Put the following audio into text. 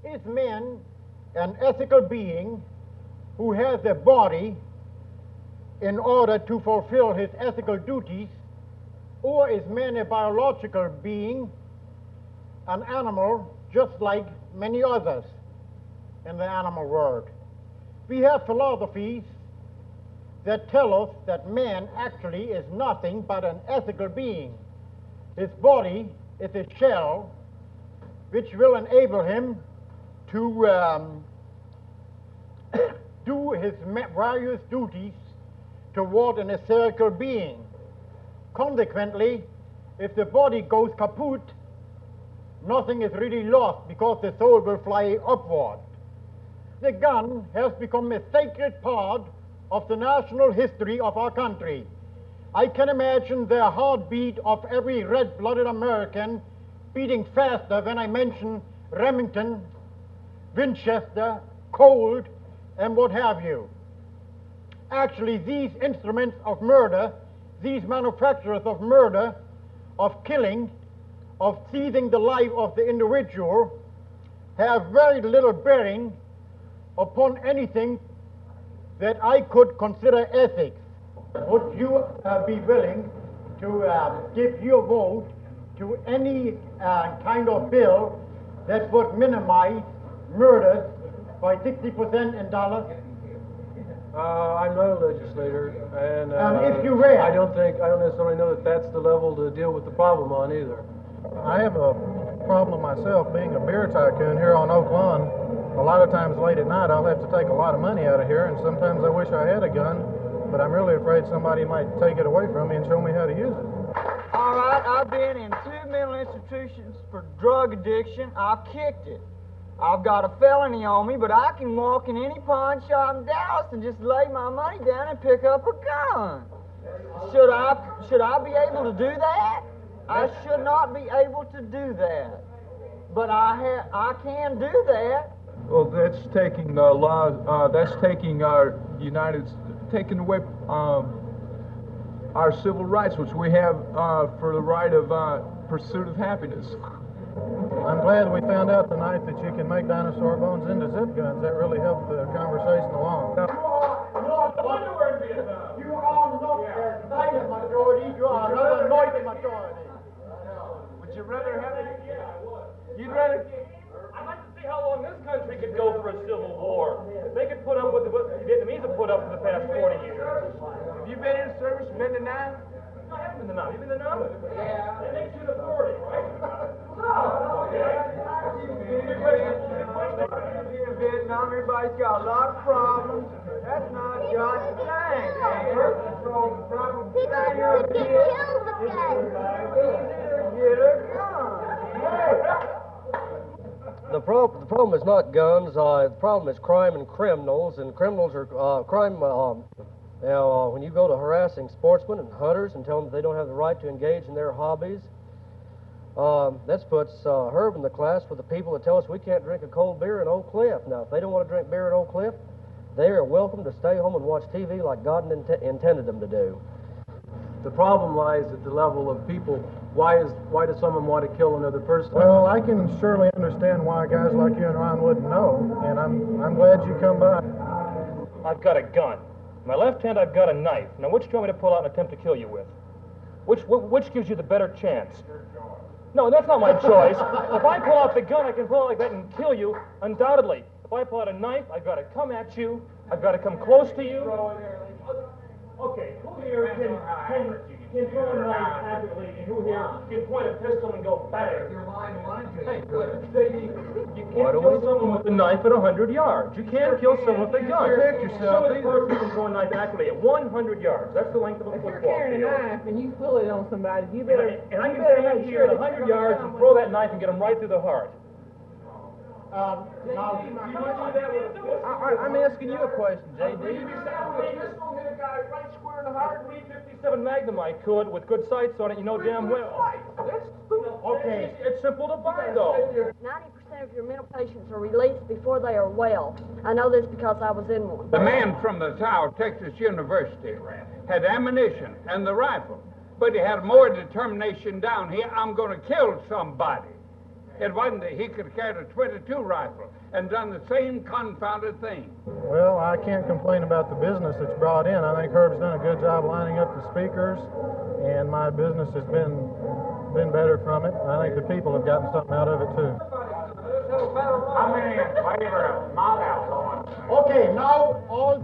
Is man an ethical being who has a body in order to fulfill his ethical duties, or is man a biological being, an animal just like many others in the animal world? We have philosophies that tell us that man actually is nothing but an ethical being. His body is a shell which will enable him to do his various duties toward an ethical being. Consequently, if the body goes kaput, nothing is really lost because the soul will fly upward. The gun has become a sacred part of the national history of our country. I can imagine the heartbeat of every red-blooded American beating faster when I mention Remington, Winchester, Colt, and what have you. Actually, these instruments of murder, these manufacturers of murder, of killing, of seizing the life of the individual, have very little bearing upon anything that I could consider ethics. Would you be willing to give your vote to any kind of bill that would minimize murders by 60% in dollars? I'm not a legislator, and if you were, I don't necessarily know that that's the level to deal with the problem on either. I have a problem myself being a beer tycoon here on Oak Lawn. A lot of times late at night I'll have to take a lot of money out of here, and sometimes I wish I had a gun, but I'm really afraid somebody might take it away from me and show me how to use it. All right, I've been in 2 mental institutions for drug addiction. I've kicked it. I've got a felony on me, but I can walk in any pawn shop in Dallas and just lay my money down and pick up a gun. Should I be able to do that? I should not be able to do that. But I can do that. Well, that's taking the law. That's taking our taking away our civil rights, which we have for the right of pursuit of happiness. I'm glad we found out tonight that you can make dinosaur bones into zip guns. That really helped the conversation along. You are not a silent majority, you are not a noisy majority. Would you rather have it? Yeah, I would. You'd rather? I'd like to see how long this country could go for a civil war. If they could put up with what the Vietnamese have put up for the past 40 years. Have you been in service, been to Nam? No, I haven't been to Nam. You been to Nam? Yeah. That makes you the 40, right? In Vietnam, everybody's got a lot of problems. That's not God's thing. People get killed with guns. Get a gun. The problem is not guns. The problem is crime and criminals. And criminals are crime. When you go to harassing sportsmen and hunters and tell them they don't have the right to engage in their hobbies, that puts Herb in the class with the people that tell us we can't drink a cold beer in Oak Cliff. Now, if they don't want to drink beer at Oak Cliff, they are welcome to stay home and watch TV like God intended them to do. The problem lies at the level of people. Why does someone want to kill another person? Well, I can surely understand why guys like you and Ron wouldn't know, and I'm glad you come by. I've got a gun. In my left hand, I've got a knife. Now, which do you want me to pull out and attempt to kill you with? Which gives you the better chance? No, that's not my choice. If I pull out the gun, I can pull it like that and kill you, undoubtedly. If I pull out a knife, I've got to come at you. I've got to come close to you. Okay, who here can throw a knife accurately, and who here can point a pistol and go bang? Hey, you can't kill someone with a knife at 100 yards. You can't kill someone with a gun. Protect yourself. Some person can throw a knife accurately at 100 yards. That's the length of a football field. If you're carrying a knife and you pull it on somebody, you better. And I can stand here at 100 yards and throw that knife and get them right through the heart. Now, I'm asking you a question, J.D. A 357 Magnum I could, with good sights on it, you know damn well. Okay, it's simple to buy, though. 90% of your mental patients are released before they are well. I know this because I was in one. The man from the South Texas University had ammunition and the rifle, but he had more determination down here. I'm going to kill somebody. It wasn't that he could have carried a .22 rifle and done the same confounded thing. Well, I can't complain about the business that's brought in. I think Herb's done a good job lining up the speakers, and my business has been better from it. I think the people have gotten something out of it too. I'm in favor of not outlawing. Okay, now all